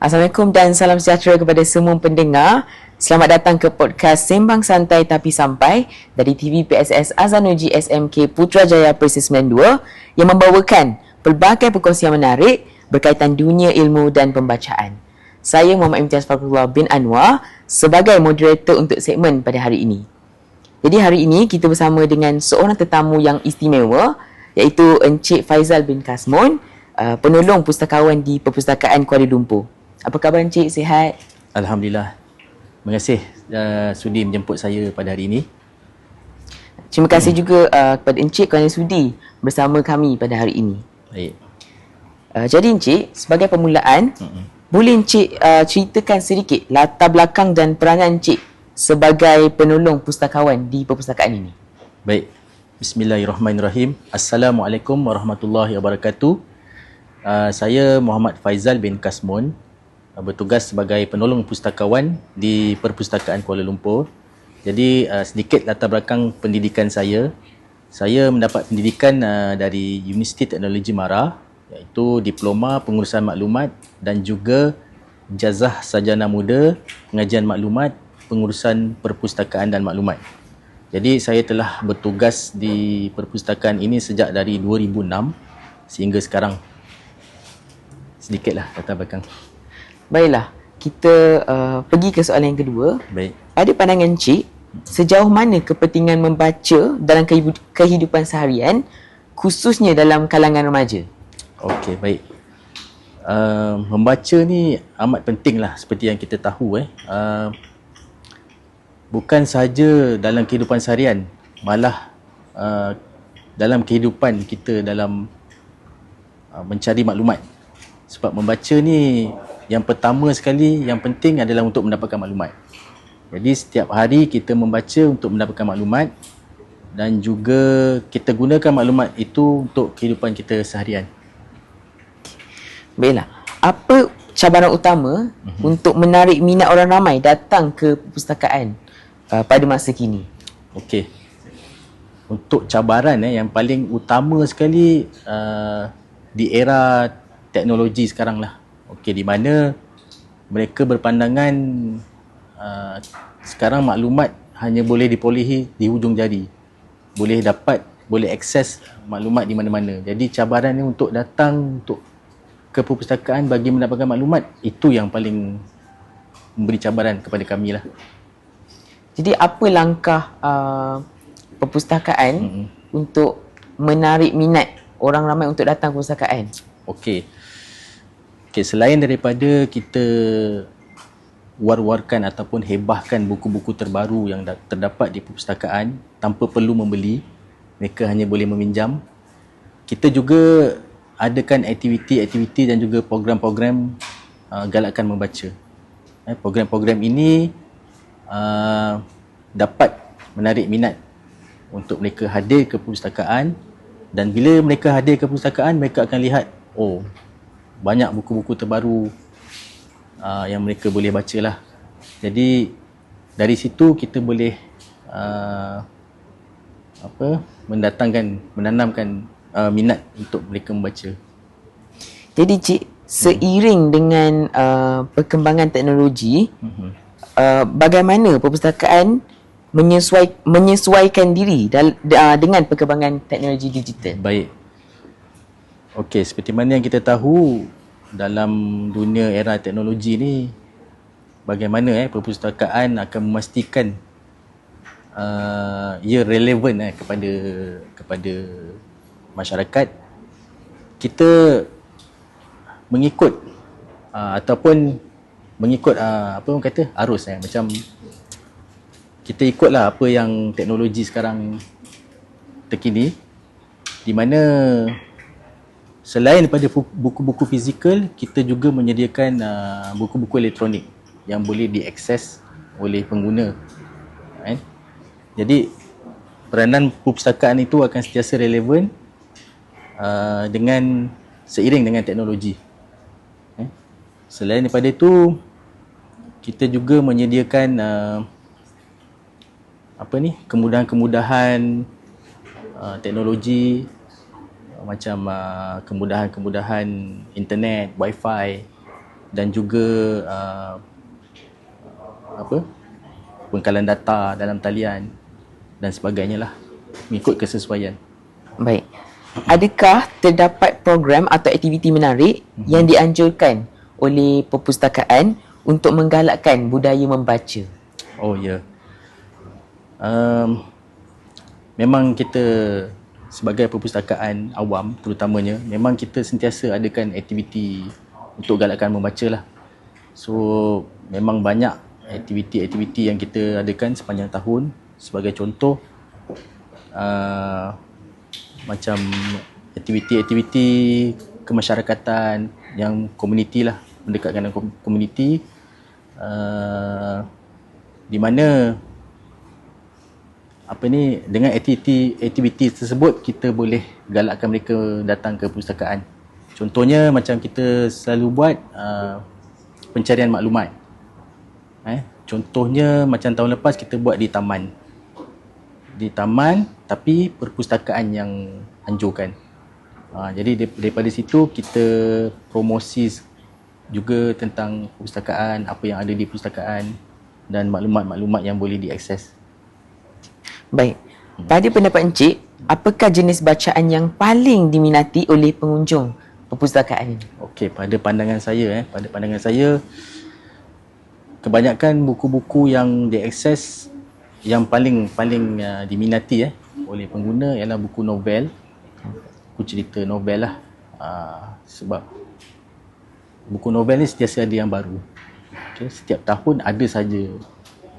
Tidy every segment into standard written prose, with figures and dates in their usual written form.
Assalamualaikum dan salam sejahtera kepada semua pendengar. Selamat datang ke podcast Sembang Santai Tapi Sampai dari TV PSS Azanuji SMK Putrajaya Persis 92 yang membawakan pelbagai perkongsian menarik berkaitan dunia ilmu dan pembacaan. Saya Muhammad Imtiaz Fakrullah bin Anwar sebagai moderator untuk segmen pada hari ini. Jadi hari ini kita bersama dengan seorang tetamu yang istimewa iaitu Encik Faizal bin Kasmun, penolong pustakawan di Perpustakaan Kuala Lumpur. Apa khabar Encik? Sihat? Alhamdulillah. Terima kasih sudi menjemput saya pada hari ini. Terima kasih juga kepada Encik kerana sudi bersama kami pada hari ini. Baik. Jadi Encik, sebagai permulaan, boleh Encik ceritakan sedikit latar belakang dan peranan Encik sebagai penolong pustakawan di perpustakaan ini? Baik. Bismillahirrahmanirrahim. Assalamualaikum warahmatullahi wabarakatuh. Saya Muhammad Faizal bin Kasmun, bertugas sebagai penolong pustakawan di Perpustakaan Kuala Lumpur. Jadi sedikit latar belakang pendidikan saya. Saya mendapat pendidikan dari Universiti Teknologi Mara, iaitu Diploma Pengurusan Maklumat dan juga Jazah Sarjana Muda Pengajian Maklumat Pengurusan Perpustakaan dan Maklumat. Jadi saya telah bertugas di perpustakaan ini sejak dari 2006 sehingga sekarang. Sedikitlah latar belakang. Baiklah, kita pergi ke soalan yang kedua. Baik. Pada pandangan Encik, sejauh mana kepentingan membaca dalam kehidupan seharian, khususnya dalam kalangan remaja? Okey, baik. Membaca ni amat penting lah seperti yang kita tahu. Bukan sahaja dalam kehidupan seharian, malah dalam kehidupan kita dalam mencari maklumat. Sebab membaca ni yang pertama sekali, yang penting adalah untuk mendapatkan maklumat. Jadi setiap hari kita membaca untuk mendapatkan maklumat dan juga kita gunakan maklumat itu untuk kehidupan kita seharian. Baiklah, apa cabaran utama untuk menarik minat orang ramai datang ke perpustakaan pada masa kini? Okey. Untuk cabaran yang paling utama sekali di era teknologi sekarang lah. Okey, di mana mereka berpandangan sekarang maklumat hanya boleh diperolehi di hujung jari. Boleh akses maklumat di mana-mana. Jadi cabaran ni untuk datang ke perpustakaan bagi mendapatkan maklumat, itu yang paling memberi cabaran kepada kami lah. Jadi apa langkah perpustakaan untuk menarik minat orang ramai untuk datang ke perpustakaan? Okey, selain daripada kita war-warkan ataupun hebahkan buku-buku terbaru yang terdapat di perpustakaan tanpa perlu membeli, mereka hanya boleh meminjam, kita juga adakan aktiviti-aktiviti dan juga program-program galakkan membaca. Program-program ini dapat menarik minat untuk mereka hadir ke perpustakaan, dan bila mereka hadir ke perpustakaan, mereka akan lihat, banyak buku-buku terbaru yang mereka boleh baca lah. Jadi dari situ kita boleh menanamkan minat untuk mereka membaca. Jadi Cik, seiring dengan perkembangan teknologi, bagaimana perpustakaan menyesuaikan diri dengan perkembangan teknologi digital? Baik. Okey, seperti mana yang kita tahu dalam dunia era teknologi ni, bagaimana perpustakaan akan memastikan ia relevan kepada masyarakat. Kita mengikut ataupun mengikut arus, macam kita ikutlah apa yang teknologi sekarang terkini, di mana selain daripada buku-buku fizikal, kita juga menyediakan buku-buku elektronik yang boleh diakses oleh pengguna. Jadi peranan perpustakaan itu akan sentiasa relevan seiring dengan teknologi. Selain daripada itu, kita juga menyediakan kemudahan-kemudahan teknologi, macam kemudahan-kemudahan internet, wifi, dan juga pengkalan data dalam talian dan sebagainya lah, mengikut kesesuaian. Baik. Adakah terdapat program atau aktiviti menarik yang dianjurkan oleh perpustakaan untuk menggalakkan budaya membaca? Oh ya. Memang kita sebagai perpustakaan awam terutamanya, memang kita sentiasa adakan aktiviti untuk galakkan membaca lah. So memang banyak aktiviti-aktiviti yang kita adakan sepanjang tahun. Sebagai contoh, macam aktiviti-aktiviti kemasyarakatan yang komuniti lah, mendekatkan dengan komuniti, di mana dengan aktiviti tersebut kita boleh galakkan mereka datang ke perpustakaan. Contohnya macam kita selalu buat pencarian maklumat. Contohnya macam tahun lepas kita buat di taman. Tapi perpustakaan yang anjurkan. Jadi daripada situ kita promosi juga tentang perpustakaan, apa yang ada di perpustakaan dan maklumat-maklumat yang boleh diakses. Baik. Pada pendapat Encik, apakah jenis bacaan yang paling diminati oleh pengunjung perpustakaan ini? Okey, pada pandangan saya, kebanyakan buku-buku yang diakses yang paling diminati oleh pengguna ialah buku novel, buku cerita novel lah. Sebab buku novel ni sentiasa ada yang baru. Okay, setiap tahun ada saja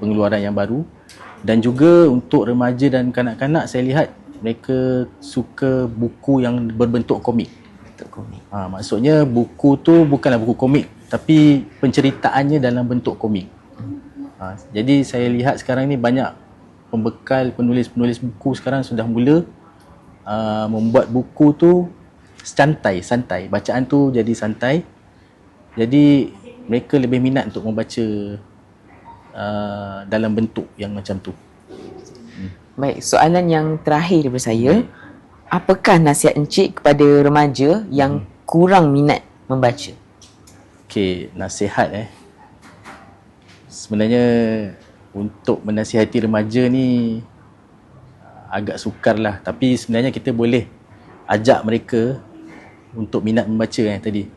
pengeluaran yang baru. Dan juga untuk remaja dan kanak-kanak, saya lihat mereka suka buku yang berbentuk komik. Maksudnya buku tu bukanlah buku komik, tapi penceritaannya dalam bentuk komik. Jadi saya lihat sekarang ni banyak pembekal penulis-penulis buku sekarang sudah mula membuat buku tu santai. Bacaan tu jadi santai. Jadi mereka lebih minat untuk membaca dalam bentuk yang macam tu. Baik, soalan yang terakhir daripada saya, apakah nasihat Encik kepada remaja yang kurang minat membaca? Okey, nasihat sebenarnya untuk menasihati remaja ni agak sukar lah, tapi sebenarnya kita boleh ajak mereka untuk minat membaca tadi.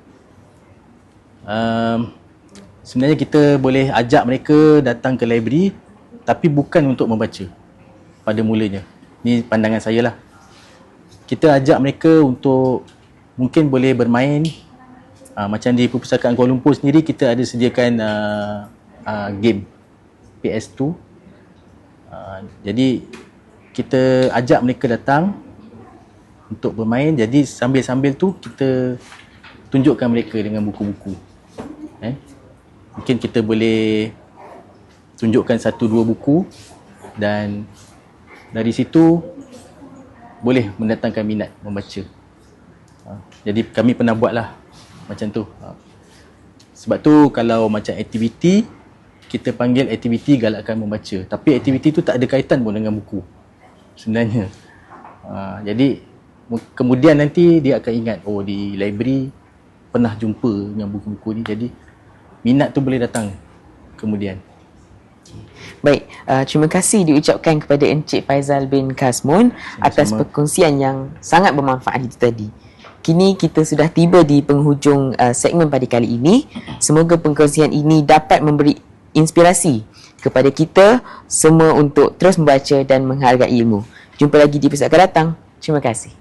Sebenarnya kita boleh ajak mereka datang ke library, tapi bukan untuk membaca pada mulanya. Ni pandangan saya lah. Kita ajak mereka untuk mungkin boleh bermain. Macam di Perpustakaan Kuala Lumpur sendiri, kita ada sediakan game PS2. Jadi kita ajak mereka datang untuk bermain. Jadi sambil-sambil tu kita tunjukkan mereka dengan buku-buku. Mungkin kita boleh tunjukkan 1-2 buku dan dari situ boleh mendatangkan minat membaca. Jadi kami pernah buat lah macam tu. Sebab tu kalau macam aktiviti, kita panggil aktiviti galakkan membaca. Tapi aktiviti tu tak ada kaitan pun dengan buku sebenarnya. Jadi kemudian nanti dia akan ingat, oh di library pernah jumpa dengan buku-buku ni. Jadi minat tu boleh datang kemudian. Baik, terima kasih diucapkan kepada Encik Faizal bin Kasmun atas perkongsian yang sangat bermanfaat itu tadi. Kini kita sudah tiba di penghujung segmen pada kali ini. Semoga perkongsian ini dapat memberi inspirasi kepada kita semua untuk terus membaca dan menghargai ilmu. Jumpa lagi di episod akan datang. Terima kasih.